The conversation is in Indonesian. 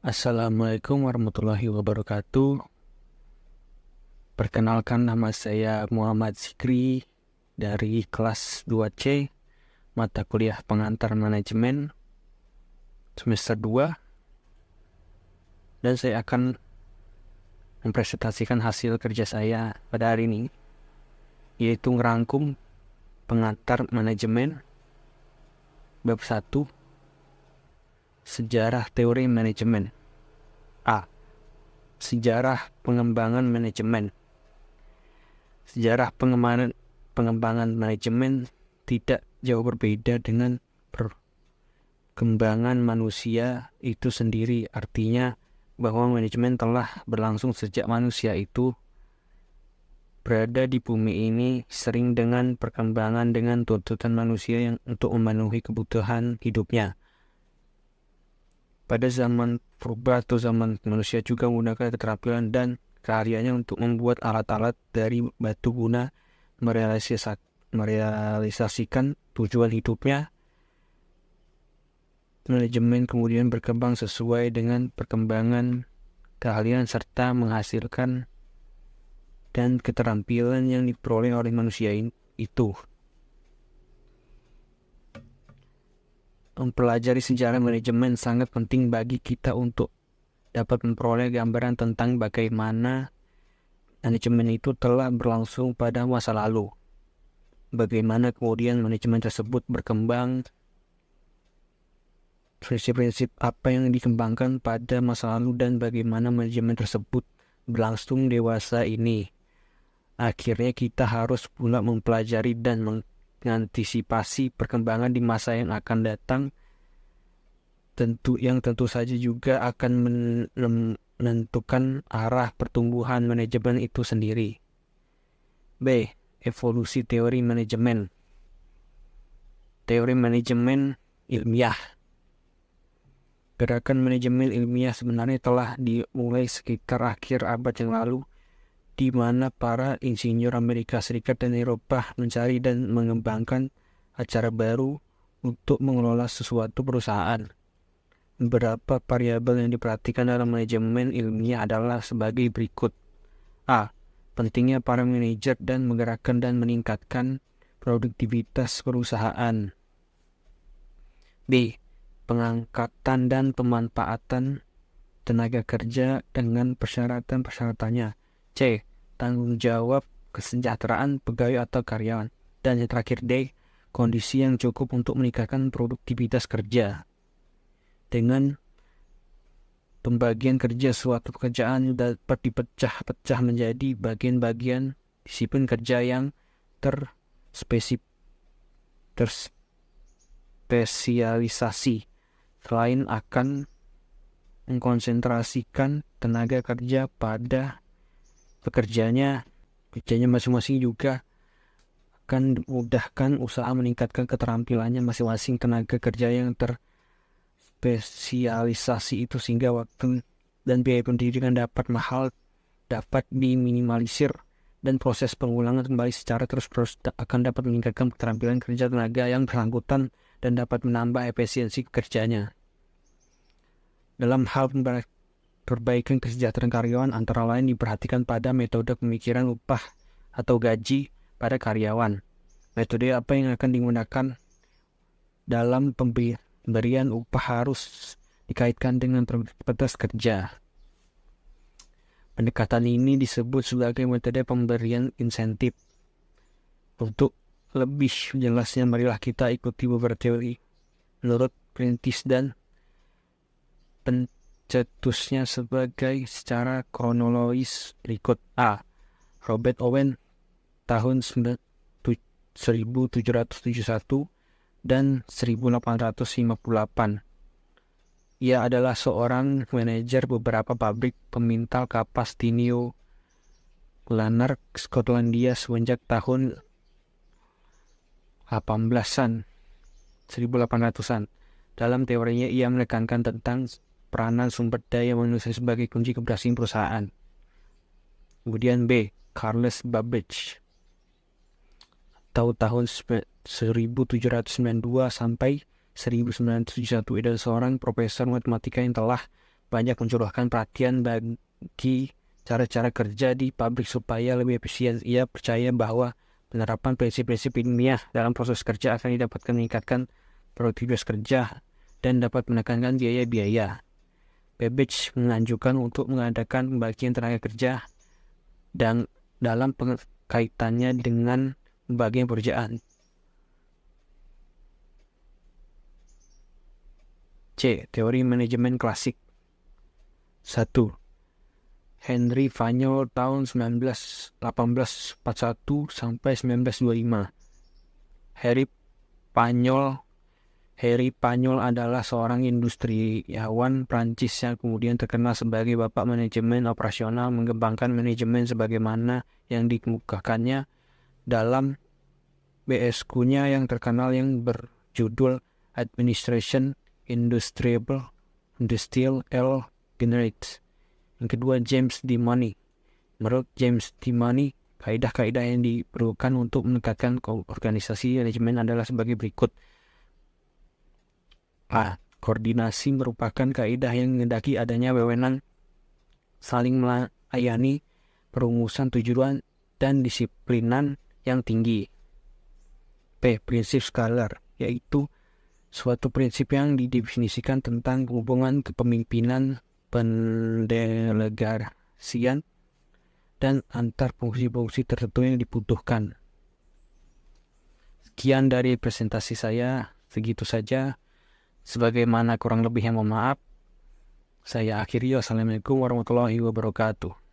Assalamualaikum warahmatullahi wabarakatuh. Perkenalkan, nama saya Muhammad Zikri dari kelas 2C, mata kuliah pengantar manajemen semester 2, dan saya akan mempresentasikan hasil kerja saya pada hari ini, yaitu ngerangkum pengantar manajemen bab 1, sejarah teori manajemen. A. Sejarah pengembangan manajemen. Sejarah pengembangan manajemen tidak jauh berbeda dengan perkembangan manusia itu sendiri. Artinya bahwa manajemen telah berlangsung sejak manusia itu berada di bumi ini, sering dengan perkembangan dengan tuntutan manusia yang untuk memenuhi kebutuhan hidupnya. Pada zaman purba atau zaman manusia juga menggunakan keterampilan dan keahliannya untuk membuat alat-alat dari batu guna merealisasikan tujuan hidupnya. Manajemen kemudian berkembang sesuai dengan perkembangan keahlian serta menghasilkan dan keterampilan yang diperoleh oleh manusia itu. Mempelajari sejarah manajemen sangat penting bagi kita untuk dapat memperoleh gambaran tentang bagaimana manajemen itu telah berlangsung pada masa lalu, bagaimana kemudian manajemen tersebut berkembang, prinsip-prinsip apa yang dikembangkan pada masa lalu, dan bagaimana manajemen tersebut berlangsung dewasa ini. Akhirnya kita harus pula mempelajari dan mengantisipasi perkembangan di masa yang akan datang, tentu saja juga akan menentukan arah pertumbuhan manajemen itu sendiri. B. Evolusi teori manajemen. Teori manajemen ilmiah. Gerakan manajemen ilmiah sebenarnya telah dimulai sekitar akhir abad yang lalu, di mana para insinyur Amerika Serikat dan Eropa mencari dan mengembangkan cara baru untuk mengelola sesuatu perusahaan. Beberapa variabel yang diperhatikan dalam manajemen ilmiah adalah sebagai berikut. A. Pentingnya para manajer dan menggerakkan dan meningkatkan produktivitas perusahaan. B. Pengangkatan dan pemanfaatan tenaga kerja dengan persyaratan-persyaratannya. C. Tanggung jawab kesejahteraan pegawai atau karyawan. Dan yang terakhir D. Kondisi yang cukup untuk meningkatkan produktivitas kerja. Dengan pembagian kerja, suatu pekerjaan dapat dipecah-pecah menjadi bagian-bagian disiplin kerja yang terspesialisasi. Selain akan mengkonsentrasikan tenaga kerja pada kerjanya masing-masing, juga akan memudahkan usaha meningkatkan keterampilannya masing-masing tenaga kerja yang spesialisasi itu, sehingga waktu dan biaya pendidikan dapat diminimalisir, dan proses pengulangan kembali secara terus-menerus akan dapat meningkatkan keterampilan kerja tenaga yang bersangkutan dan dapat menambah efisiensi kerjanya. Dalam hal perbaikan kesejahteraan karyawan, antara lain diperhatikan pada metode pemikiran upah atau gaji pada karyawan. Metode apa yang akan digunakan dalam pemberian upah harus dikaitkan dengan produktivitas kerja. Pendekatan ini disebut sebagai metode pemberian insentif. Untuk lebih jelasnya, marilah kita ikuti beberapa teori menurut Prentice dan pencetusnya sebagai secara kronologis berikut. A. Robert Owen tahun 1771 dan 1858. Ia adalah seorang manajer beberapa pabrik pemintal kapas di New Lanark, Skotlandia semenjak tahun 1800-an. Dalam teorinya, ia menekankan tentang peranan sumber daya manusia sebagai kunci keberhasilan perusahaan. Kemudian B. Charles Babbage tahun 1792 sampai 1971 adalah seorang profesor matematika yang telah banyak mencurahkan perhatian bagi cara-cara kerja di pabrik supaya lebih efisien. Ia percaya bahwa penerapan prinsip-prinsip ilmiah dalam proses kerja akan didapatkan meningkatkan produktivitas kerja dan dapat menekankan biaya-biaya. Babbage menganjurkan untuk mengadakan pembagian tenaga kerja dan dalam kaitannya dengan pembagian pekerjaan. C. Teori manajemen klasik. 1. Henry Fayol tahun 1841 sampai 1925. Henry Fayol adalah seorang industriawan Prancis yang kemudian terkenal sebagai bapak manajemen operasional, mengembangkan manajemen sebagaimana yang dikemukakannya dalam BSQ-nya yang terkenal yang berjudul Administration Industrial Generate. Yang kedua, James D. Money. Menurut James D. Money, kaidah-kaidah yang diperlukan untuk meningkatkan organisasi manajemen adalah sebagai berikut. A. Koordinasi merupakan kaidah yang menghendaki adanya wewenang saling melayani, perumusan tujuan, dan disiplinan yang tinggi. P. Prinsip skalar, yaitu suatu prinsip yang didefinisikan tentang hubungan kepemimpinan, pendelegasian, dan antar fungsi-fungsi tertentu yang dibutuhkan. Sekian dari presentasi saya, segitu saja. Sebagaimana kurang lebihnya mohon maaf. Saya akhiri. Wassalamualaikum warahmatullahi wabarakatuh.